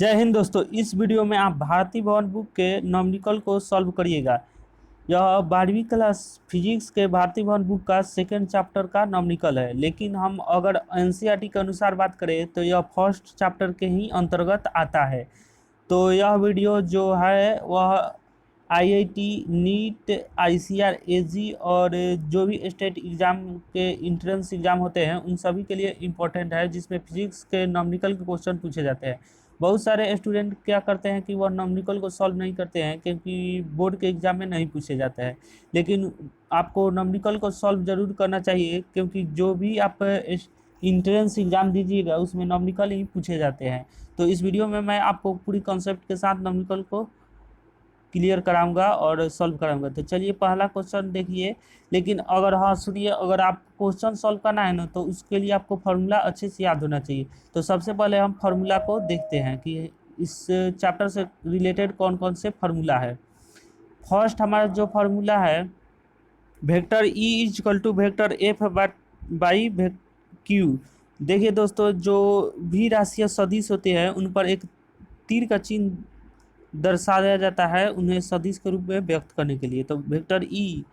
जय हिंद दोस्तों। इस वीडियो में आप भारती भवन बुक के नॉमिकल को सॉल्व करिएगा। यह 12वीं क्लास फिजिक्स के भारती भवन बुक का सेकंड चैप्टर का नॉमिकल है, लेकिन हम अगर एनसीईआरटी के अनुसार बात करें तो यह फर्स्ट चैप्टर के ही अंतर्गत आता है। तो यह वीडियो जो है वह आईआईटी, नीट, आईसीआर, एजी और जो भी स्टेट एग्जाम के इंट्रेंस एग्जाम होते हैं उन सभी के लिए इम्पोर्टेंट है, जिसमें फिजिक्स के नॉमिकल के क्वेश्चन पूछे जाते हैं। बहुत सारे स्टूडेंट क्या करते हैं कि वह नॉमिकल को सॉल्व नहीं करते हैं क्योंकि बोर्ड के एग्जाम में नहीं पूछे जाते हैं, लेकिन आपको नॉमिकल को सॉल्व जरूर करना चाहिए क्योंकि जो भी आप इंट्रेंस एग्जाम दीजिएगा उसमें नॉमिकल ही पूछे जाते हैं। तो इस वीडियो में मैं आपको पूरी कॉन्सेप्ट के साथ नॉमिकल को क्लियर कराऊंगा और सॉल्व कराऊंगा। तो चलिए पहला क्वेश्चन देखिए। लेकिन अगर हाँ सुनिए, अगर आप क्वेश्चन सॉल्व करना है ना तो उसके लिए आपको फार्मूला अच्छे से याद होना चाहिए। तो सबसे पहले हम फार्मूला को देखते हैं कि इस चैप्टर से रिलेटेड कौन कौन से फार्मूला है। फर्स्ट हमारा जो फार्मूला है, vector E is equal to vector F by Q. देखिए दोस्तों, जो भी राशियाँ सदिश होते हैं उन पर एक तीर का चिन्ह दर्शाया जाता है उन्हें सदिश के रूप में व्यक्त करने के लिए। तो vector E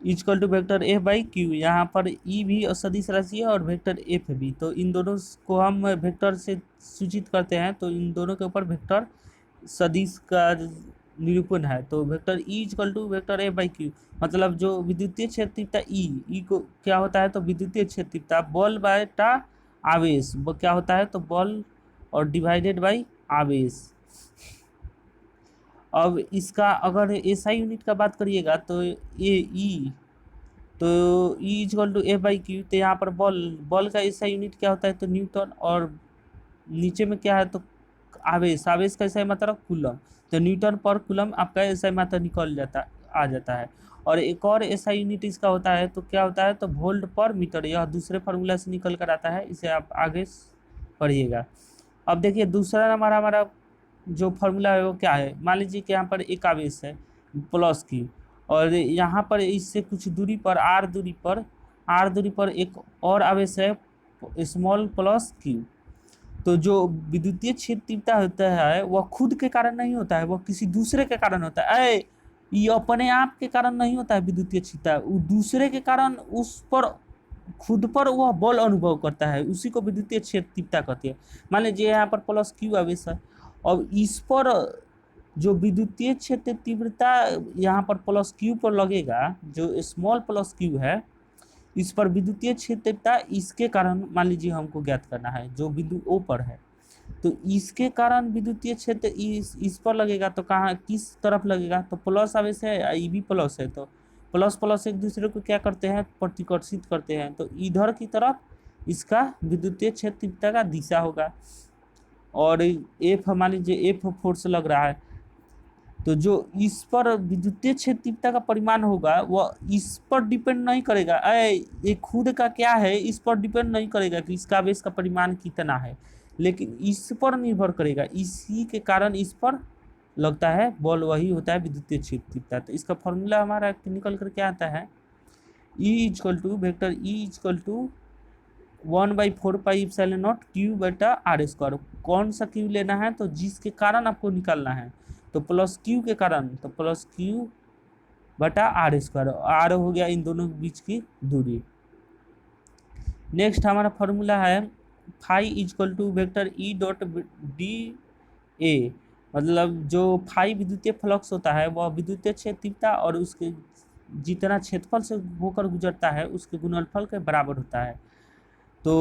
is equal to vector F by Q, यहाँ पर ई भी सदिश राशि है और वेक्टर एफ भी, तो इन दोनों को हम वेक्टर से सूचित करते हैं। तो इन दोनों के ऊपर वेक्टर सदिश का निरूपण है। तो vector E is equal to vector F by Q मतलब जो विद्युतीय क्षेत्रता ई को क्या होता है, तो विद्युतीय क्षेत्रता बल बाय टा आवेश क्या होता है, तो बल और डिवाइडेड बाई आवेश। अब इसका अगर एसआई यूनिट का बात करिएगा तो ए ई, तो E is equal to F by q, तो यहाँ पर बल बल का एसआई यूनिट क्या होता है, तो न्यूटन, और नीचे में क्या है, तो आवेश आवेश का एसआई मात्रा कूलम, तो न्यूटन पर कूलम आपका एसआई मात्रा निकल जाता आ जाता है। और एक और एसआई यूनिट इसका होता है, तो क्या होता है, तो वोल्ट पर मीटर, यह दूसरे फार्मूला से निकल कर आता है, इसे आप आगे पढ़िएगा। अब देखिए दूसरा नंबर हमारा जो फार्मूला है वो क्या है। मान लीजिए कि यहाँ पर एक आवेश है प्लस क्यू, और यहाँ पर इससे कुछ दूरी पर आर दूरी पर एक और आवेश है स्मॉल प्लस क्यू। तो जो विद्युतीय क्षेत्र तीव्रता होता है वह खुद के कारण नहीं होता है, वह किसी दूसरे के कारण होता है। ये अपने आप के कारण नहीं होता है विद्युतीय क्षेत्रता, वो दूसरे के कारण उस पर खुद पर वह बल अनुभव करता है, उसी को विद्युतीय क्षेत्र तीव्रता कहती है। मान लीजिए यहाँ पर प्लस क्यू आवेश है, और इस पर जो विद्युतीय क्षेत्र तीव्रता यहाँ पर प्लस क्यू पर लगेगा, जो स्मॉल प्लस क्यू है, इस पर विद्युतीय क्षेत्रता इसके कारण मान लीजिए हमको ज्ञात करना है, जो बिंदु ओ पर है, तो इसके कारण विद्युतीय क्षेत्र इस पर लगेगा। तो कहाँ किस तरफ लगेगा, तो प्लस आवेश है, ई भी प्लस है, तो प्लस प्लस एक दूसरे को क्या करते हैं, प्रतिकर्षित करते हैं, तो इधर की तरफ इसका विद्युतीय क्षेत्र तीव्रता का दिशा होगा। और एफ मान लीजिए एफ फोर्स लग रहा है, तो जो इस पर विद्युतीय क्षेत्र तीव्रता का परिमाण होगा वह इस पर डिपेंड नहीं करेगा, ये खुद का क्या है इस पर डिपेंड नहीं करेगा कि इसका आवेश का परिमाण कितना है, लेकिन इस पर निर्भर करेगा, इसी के कारण इस पर लगता है बल, वही होता है विद्युतीय क्षेत्र तीव्रता। तो इसका फॉर्मूला हमारा निकल कर क्या आता है, E is equal to vector E is equal to 1/4πε0 Q बटा आर स्क्वायर। कौन सा क्यू लेना है, तो जिसके कारण आपको निकालना है, तो प्लस क्यू के कारण, तो प्लस क्यू बटा आर स्क्वायर, आर हो गया इन दोनों के बीच की दूरी। नेक्स्ट हमारा फॉर्मूला है phi is equal to vector E dot D A, मतलब जो फाई विद्युतीय फ्लक्स होता है वह विद्युतीय क्षेत्र तीव्रता और उसके जितना क्षेत्रफल से होकर गुजरता है उसके गुणनफल के बराबर होता है। तो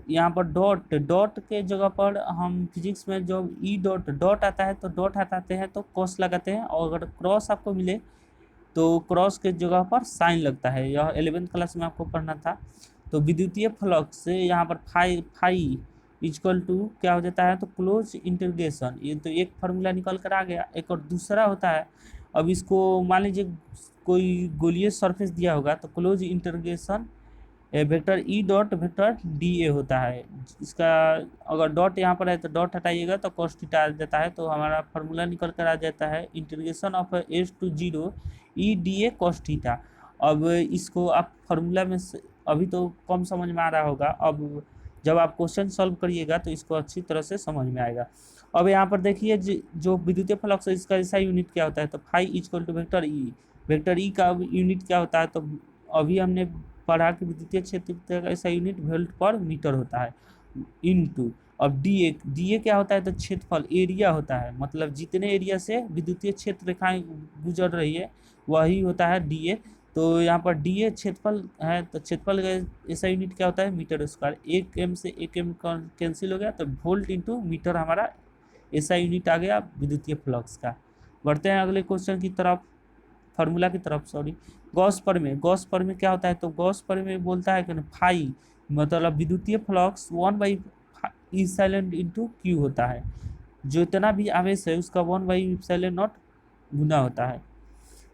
यहाँ पर डॉट डॉट के जगह पर हम फिजिक्स में जो ई डॉट डॉट आता है तो डॉट हटाते हैं तो क्रॉस लगाते हैं, और अगर क्रॉस आपको मिले तो क्रॉस के जगह पर साइन लगता है। यह 11th क्लास में आपको पढ़ना था। तो विद्युतीय फ्लक्स से यहाँ पर फाई फाई इजकल टू क्या हो जाता है, तो क्लोज इंटीग्रेशन, ये तो एक फार्मूला निकल कर आ गया। एक और दूसरा होता है, अब इसको मान लीजिए कोई गोलीय सरफेस दिया होगा तो close integration vector E dot vector D A होता है। इसका अगर डॉट यहाँ पर है तो डॉट हटाइएगा तो कॉस थीटा आ जाता है, तो हमारा फार्मूला निकल कर आ जाता है integration of S to zero E D A cos theta. अब इसको आप फार्मूला में अभी तो कम समझ में आ रहा होगा, अब जब आप क्वेश्चन सॉल्व करिएगा तो इसको अच्छी तरह से समझ में आएगा। अब यहाँ पर देखिए जो विद्युतीय फ्लक्स है इसका ऐसा यूनिट क्या होता है, तो phi equal to vector E. Vector E का यूनिट क्या होता है, तो अभी हमने पढ़ा कि विद्युतीय क्षेत्र का ऐसा यूनिट वोल्ट पर मीटर होता है इनटू। अब डी ए क्या होता है, तो क्षेत्रफल एरिया होता है, मतलब जितने एरिया से विद्युतीय क्षेत्र रेखाएं गुजर रही है वही होता है डी ए। तो यहाँ पर डी ए क्षेत्रफल है, तो क्षेत्रफल का ऐसा यूनिट क्या होता है, मीटर स्क्वायर। एक एम से एक एम कैंसिल हो गया, तो वोल्ट इंटू मीटर हमारा ऐसा यूनिट आ गया विद्युतीय फ्लक्स का। बढ़ते हैं अगले क्वेश्चन की तरफ, फार्मूला की तरफ, सॉरी। गॉस प्रमेय क्या होता है, तो गॉस प्रमेय बोलता है कि फाई मतलब विद्युतीय फ्लक्स 1 ई साइलेंट इंटू क्यू होता है। जो इतना भी आवेश है उसका 1/ε0 गुना होता है।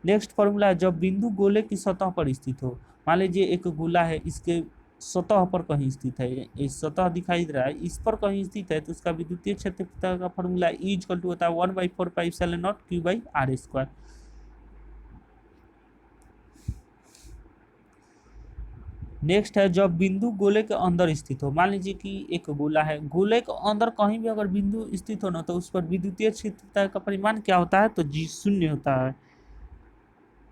नेक्स्ट फॉर्मूला है, जब बिंदु गोले की सतह पर स्थित हो। मान लीजिए एक गोला है, इसके सतह पर कहीं स्थित है, इस सतह दिखाई दे रहा है, इस पर कहीं स्थित है, तो उसका विद्युतीय क्षेत्र का फॉर्मूला ई इक्वल टू होता है 1/4πε0 Q/r²। नेक्स्ट है, जब बिंदु गोले के अंदर स्थित हो। मान लीजिए कि एक गोला है, गोले के अंदर कहीं भी अगर बिंदु स्थित हो ना, तो उस पर विद्युतीय क्षेत्र का परिमाण क्या होता है, तो जी शून्य होता है।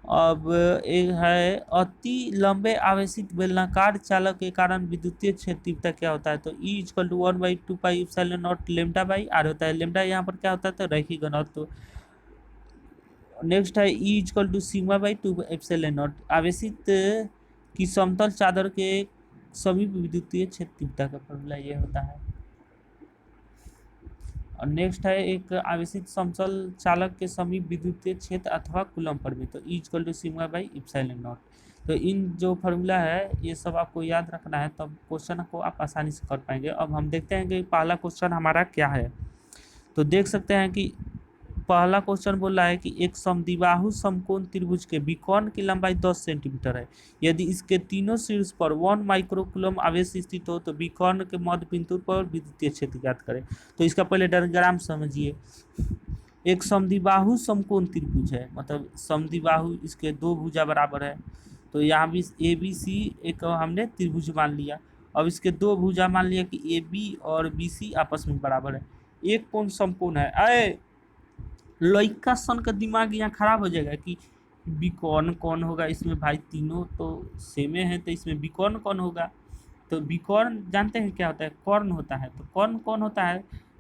अब एक है, अति लंबे आवेशित बेलनाकार चालक के कारण विद्युतीय क्षेत्र क्या होता है, तो ई इक्वल टू 1/2πε0 λ/r होता है। लेमडा यहाँ पर क्या होता है, तो रैखिक घनत्व। नेक्स्ट है, ई इक्वल टू σ/2ε0 आवेशित की समतल चादर के समीप विद्युतीय क्षेत्र का फॉर्मूला ये होता है। और नेक्स्ट है, एक आवेशित समतल चालक के समीप विद्युतीय क्षेत्र अथवा कूलम प्रमेय, तो ई इक्वल टू σ/ε0। तो इन जो फार्मूला है ये सब आपको याद रखना है, तब क्वेश्चन को आप आसानी से कर पाएंगे। अब हम देखते हैं कि पहला क्वेश्चन हमारा क्या है। तो देख सकते हैं कि पहला क्वेश्चन बोल रहा है कि एक समद्विबाहु समकोण त्रिभुज के विकर्ण की लंबाई 10 सेंटीमीटर है। यदि इसके तीनों शीर्ष पर 1 माइक्रोकूलम आवेश स्थित हो तो विकर्ण के मध्य बिंदु पर विद्युतीय क्षेत्र ज्ञात करें। तो इसका पहले डायग्राम समझिए। एक समद्विबाहु समकोण त्रिभुज है, मतलब समद्विबाहु इसके दो भुजा बराबर है, तो यहाँ भी ए बी सी एक हमने त्रिभुज मान लिया। अब इसके दो भुजा मान लिया कि ए बी और बी सी आपस में बराबर है। एक कोण समकोण है। अरे लइका सन का दिमाग यहाँ खराब हो जाएगा कि विकर्ण कौन होगा इसमें, भाई तीनों तो सेमे है, तो इसमें विकर्ण कौन होगा। तो विकर्ण जानते हैं क्या होता है, कर्ण होता है। तो कर्ण कौन होता है,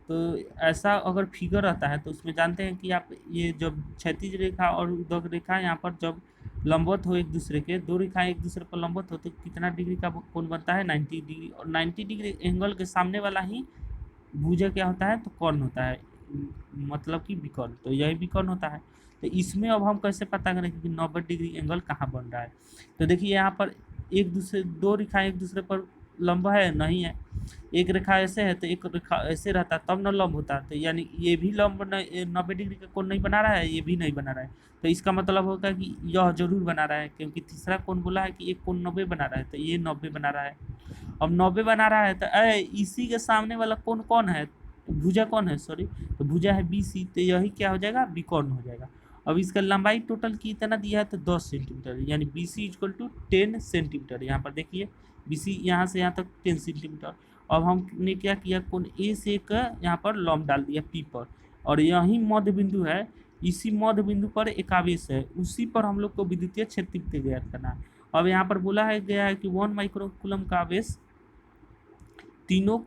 तो ऐसा अगर फिगर रहता है तो उसमें जानते हैं कि आप ये जब क्षैतिज रेखा और उदग रेखा यहाँ पर जब लंबवत हो एक दूसरे के, दो रेखाएं एक दूसरे पर लंबवत हो तो कितना डिग्री का कोण बनता है, 90 डिग्री। और 90 डिग्री एंगल के सामने वाला ही भुजा क्या होता है, तो कर्ण होता है, मतलब कि विकर्ण। तो यही विकर्ण होता है। तो इसमें अब हम कैसे पता करें कि 90 डिग्री एंगल कहाँ बन रहा है। तो देखिए यहाँ पर एक दूसरे दो रेखाएं एक दूसरे पर लंब है, नहीं है। एक रेखा ऐसे है तो एक रेखा ऐसे रहता तब न लंब होता। तो यानी ये भी लंब 90 डिग्री का कोण नहीं बना रहा है, ये भी नहीं बना रहा है। तो इसका मतलब होगा कि यह जरूर बना रहा है, क्योंकि तीसरा कोण बोला है कि एक कोण 90 बना रहा है, तो ये 90 बना रहा है। अब 90 बना रहा है तो इसी के सामने वाला कोण कौन है, भुजा कौन है, सॉरी, तो भुजा है बी सी, तो यही क्या हो जाएगा, विकर्ण हो जाएगा। अब इसका लंबाई टोटल कितना दिया है, तो 10 सेंटीमीटर, यानी B C equal to 10 centimetre. यहाँ पर देखिए बी सी यहाँ से यहाँ तक 10 सेंटीमीटर। अब हमने क्या किया, कोण ए से एक यहाँ पर लंब डाल दिया पी पर, और यही मध्य बिंदु है, इसी मध्य बिंदु पर एक आवेश है, उसी पर हम लोग को विद्युतीय क्षेत्र ज्ञात करना है। अब यहाँ पर बोला है गया है कि 1 माइक्रोकूलम का आवेश तीनों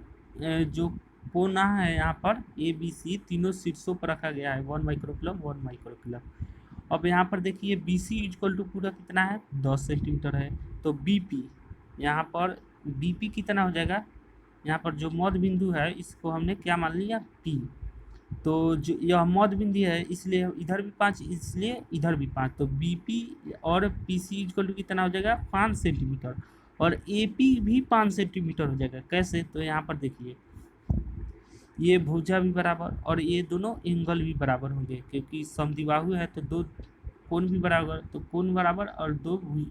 जो कोना है यहाँ पर ए बी सी तीनों शीर्षों पर रखा गया है, 1 माइक्रोकूलम 1 माइक्रोकूलम। अब यहाँ पर देखिए बी सी इक्वल टू पूरा कितना है, 10 सेंटीमीटर है। तो बी पी यहाँ पर बी पी कितना हो जाएगा, यहाँ पर जो मध्य बिंदु है इसको हमने क्या मान लिया, पी। तो जो यह मध्य बिंदु है इसलिए इधर भी 5, इसलिए इधर भी 5। तो बी पी और पी सी इक्वल टू कितना हो जाएगा, 5 सेंटीमीटर। और ए पी भी 5 सेंटीमीटर हो जाएगा। कैसे, तो यहाँ पर देखिए ये भुजा भी बराबर और ये दोनों एंगल भी बराबर होंगे, क्योंकि समद्विबाहु है तो दो कोण भी बराबर, तो कोण बराबर और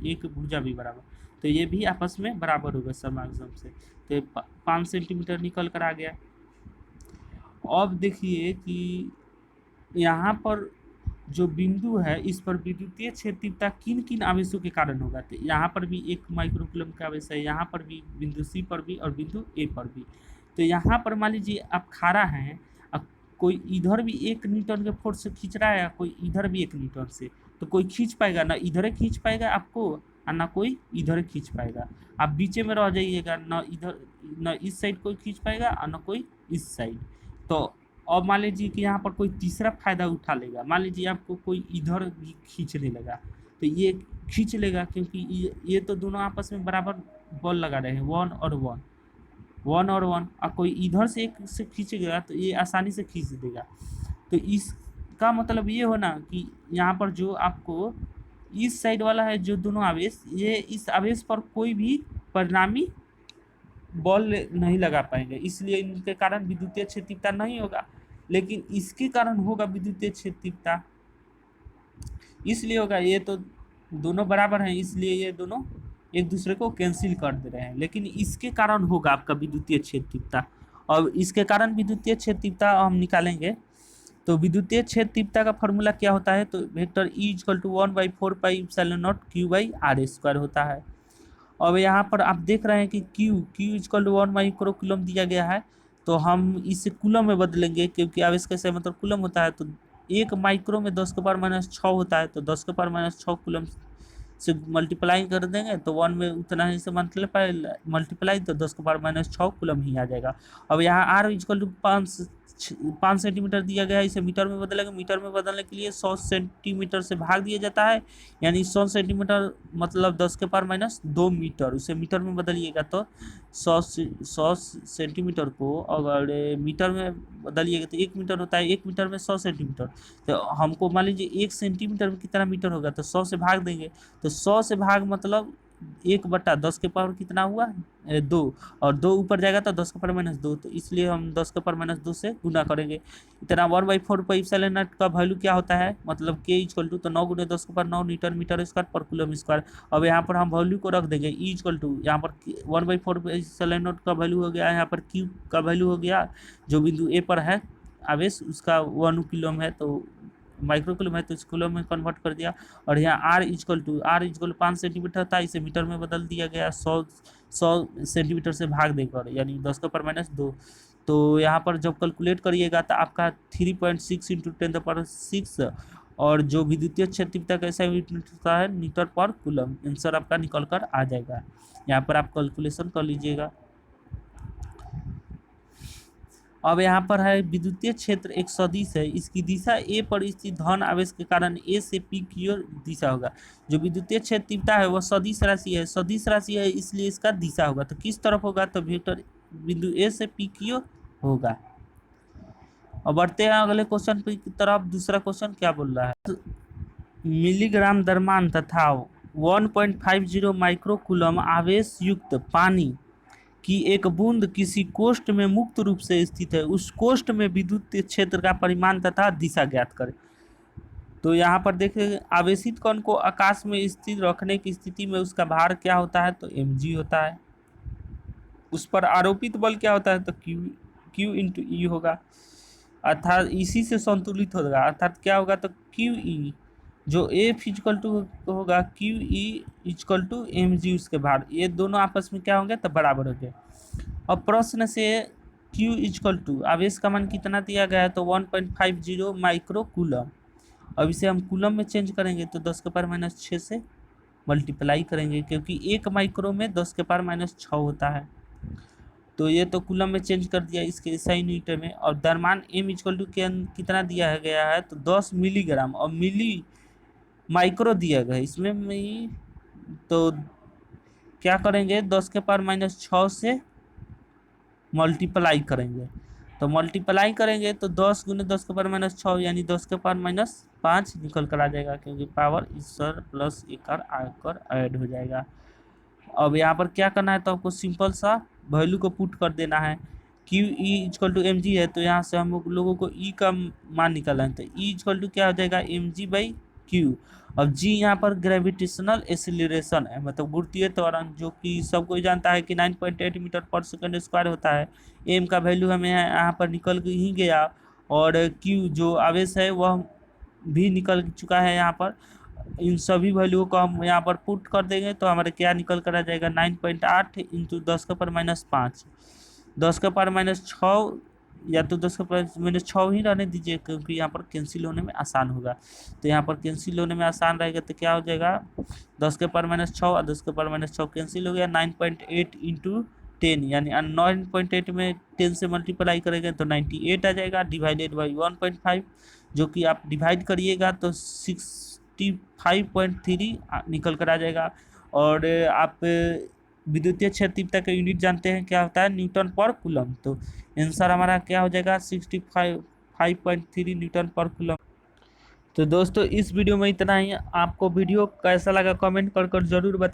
एक भुजा भी बराबर, तो ये भी आपस में बराबर होगा समागम से। तो 5 सेंटीमीटर निकल कर आ गया। अब देखिए कि यहाँ पर जो बिंदु है इस पर विद्युतीय क्षेत्र तीव्रता किन किन आवेशों के कारण होगा। तो यहाँ पर भी 1 माइक्रोकूलम का आवेश है, यहाँ पर भी, बिंदु सी पर भी और बिंदु ए पर भी। तो यहाँ पर मान लीजिए आप खड़ा हैं, अब कोई इधर भी 1 न्यूटन के फोर्स से खींच रहा है या कोई इधर भी 1 न्यूटन से, तो कोई खींच पाएगा ना, इधर खींच पाएगा आपको और ना कोई इधर खींच पाएगा। आप बीचे में रह जाइएगा, ना इधर ना इस साइड कोई खींच पाएगा और ना कोई इस साइड। तो और मान लीजिए कि यहाँ पर कोई तीसरा फायदा उठा लेगा, मान लीजिए आपको कोई इधर भी खींचने लगा, तो ये खींच लेगा क्योंकि ये तो दोनों आपस में बराबर बल लगा रहे हैं, 1 और 1, 1 और 1, और कोई इधर से एक से खींचेगा तो ये आसानी से खींच देगा। तो इसका मतलब ये हो ना कि यहाँ पर जो आपको इस साइड वाला है, जो दोनों आवेश, ये इस आवेश पर कोई भी परिणामी बल नहीं लगा पाएंगे, इसलिए इनके कारण विद्युतीय क्षेत्र तीव्रता नहीं होगा। लेकिन इसके कारण होगा विद्युतीय क्षेत्र तीव्रता, इसलिए होगा, ये तो दोनों बराबर हैं इसलिए ये दोनों एक दूसरे को कैंसिल कर दे रहे हैं। लेकिन इसके कारण होगा आपका विद्युतीय क्षेत्र तीव्रता, और इसके कारण विद्युतीय क्षेत्र तीव्रता हम निकालेंगे। तो विद्युतीय क्षेत्र तीव्रता का फॉर्मूला क्या होता है, तो vector E equal to 1/4πε0 Q/r² होता है। अब यहाँ पर आप देख रहे हैं कि Q इक्वल टू 1 माइक्रोकूलम दिया गया है, तो हम इसे कूलम में बदलेंगे क्योंकि आवेश कैसे मतलब कूलम होता है। तो 1 माइक्रो में 10⁻⁶ होता है, तो 10⁻⁶ कूलम से मल्टीप्लाई कर देंगे तो 1 में उतना ही से मल्टीप्लाई तो 10⁻⁶ कूलम ही आ जाएगा। अब यहाँ R इक्वल टू 5 सेंटीमीटर दिया गया है, इसे मीटर में बदलेंगे। मीटर में बदलने के लिए 100 सेंटीमीटर से भाग दिया जाता है, यानी 100 सेंटीमीटर मतलब 10⁻⁻2 मीटर, उसे मीटर में बदलिएगा तो 100 सेंटीमीटर को अगर मीटर में बदलिएगा तो 1 मीटर होता है, 1 मीटर में 100 सेंटीमीटर। तो हमको मान लीजिए 1 सेंटीमीटर में कितना मीटर होगा, तो 100 से भाग देंगे, तो 100 से भाग मतलब 1/10 के पावर कितना हुआ, 2, और 2 ऊपर जाएगा तो 10⁻⁻2, तो इसलिए हम 10⁻⁻2 से गुना करेंगे। इतना 1/4πε0 का वैल्यू क्या होता है, मतलब K इक्वल टू, तो 9 × 10⁹ न्यूटन मीटर स्क्वायर पर कूलम स्क्वायर। अब यहाँ पर हम वैल्यू को रख देंगे, E इक्वल टू, यहाँ पर 1/4πε0 का वैल्यू हो गया, यहाँ पर Q का वैल्यू हो गया, जो बिंदु ए पर है आवेश उसका 1 कूलम है, तो माइक्रोकूलम है तो इस कूलम में कन्वर्ट कर दिया। और यहाँ R इक्वल टू 5 सेंटीमीटर था, इसे मीटर में बदल दिया गया 100 सेंटीमीटर से भाग देकर, यानी 10⁻⁻2। तो यहाँ पर जब कैलकुलेट करिएगा तो आपका 3.6 × 10⁶, और जो विद्युतीय क्षेत्र तीव्रता कैसा यूनिट होता है, मीटर पर कूलम। आंसर आपका निकल कर आ जाएगा, यहाँ पर आप कैलकुलेशन कर लीजिएगा। अब यहाँ पर है विद्युतीय क्षेत्र एक सदिश है, इसकी दिशा ए पर स्थित धन आवेश के कारण ए से पी की ओर दिशा होगा। जो विद्युतीय क्षेत्र तीव्रता है वह सदिश राशि है, सदिश राशि है इसलिए इसका दिशा होगा, तो किस तरफ होगा, तो वेक्टर बिंदु ए से पी की ओर होगा। अब बढ़ते हैं अगले क्वेश्चन की तरफ। दूसरा क्वेश्चन क्या बोल रहा है, मिलीग्राम द्रव्यमान तथा 1.50 माइक्रोकूलम आवेश युक्त पानी कि एक बूंद किसी कोष्ठ में मुक्त रूप से स्थित है, उस कोष्ठ में विद्युत क्षेत्र का परिमाण तथा दिशा ज्ञात करें। तो यहाँ पर देखिए, आवेशित कण को आकाश में स्थिर रखने की स्थिति में उसका भार क्या होता है, तो mg होता है। उस पर आरोपित बल क्या होता है, तो Q × E होगा, अर्थात इसी से संतुलित होगा, अर्थात क्या होगा, तो QE जो F इक्वल टू होगा QE इक्वल टू mg, उसके भार, ये दोनों आपस में क्या होंगे, तो बराबर हो गए। अब प्रश्न से Q इक्वल टू आवेश का मान कितना दिया गया है, तो 1.50 माइक्रोकूलम। अब इसे हम कूलम में चेंज करेंगे तो 10⁻⁶ से मल्टीप्लाई करेंगे, क्योंकि 1 माइक्रो में 10⁻⁶ होता है। तो ये तो कूलम में चेंज कर दिया इसके SI यूनिट में। और द्रव्यमान M इक्वल टू कितना दिया गया है, तो 10 मिलीग्राम, और मिली माइक्रो दिया गया है इसमें तो क्या करेंगे, 10⁻⁶ से मल्टीप्लाई करेंगे। तो मल्टीप्लाई करेंगे तो 10 × 10⁻⁶ यानी 10⁻5 निकल कर आ जाएगा, क्योंकि पावर ईश्वर प्लस एकर आकर ऐड हो जाएगा। अब यहाँ पर क्या करना है, तो आपको सिंपल सा वैल्यू को पुट कर देना है। QE इक्वल टू mg है, तो यहाँ से हम लोगों को E का मान निकालना है, तो E इक्वल टू क्या हो जाएगा, mg/q। अब g यहाँ पर ग्रेविटेशनल एक्सीलरेशन है, मतलब गुरुत्वीय त्वरण, जो कि सब कोई जानता है कि 9.8 मीटर पर सेकंड स्क्वायर होता है। m का वैल्यू हमें यहाँ पर निकल ही गया, और q जो आवेश है वह भी निकल चुका है यहाँ पर। इन सभी वैल्यू को हम यहाँ पर पुट कर देंगे तो हमारे क्या निकल कर आ जाएगा, 9.8 इंटू 10⁻⁵, 10⁻⁶, या तो 10⁻⁶ ही रहने दीजिए क्योंकि यहाँ पर कैंसिल होने में आसान होगा। तो यहाँ पर कैंसिल होने में आसान रहेगा तो क्या हो जाएगा, 10⁻⁶ और 10⁻⁶ कैंसिल हो गया, 9.8 इंटू 10 यानी 9.8 में 10 से मल्टीप्लाई करेंगे तो 98 आ जाएगा, डिवाइडेड बाई 1.5, जो कि आप डिवाइड करिएगा तो 65.3 निकल कर आ जाएगा। और आप विद्युतीय क्षेत्र तीव्रता का यूनिट जानते हैं क्या होता है, न्यूटन पर कूलम। तो आंसर हमारा क्या हो जाएगा, 65.3 न्यूटन पर कूलम। तो दोस्तों इस वीडियो में इतना ही। आपको वीडियो कैसा लगा कमेंट कर जरूर बताएं।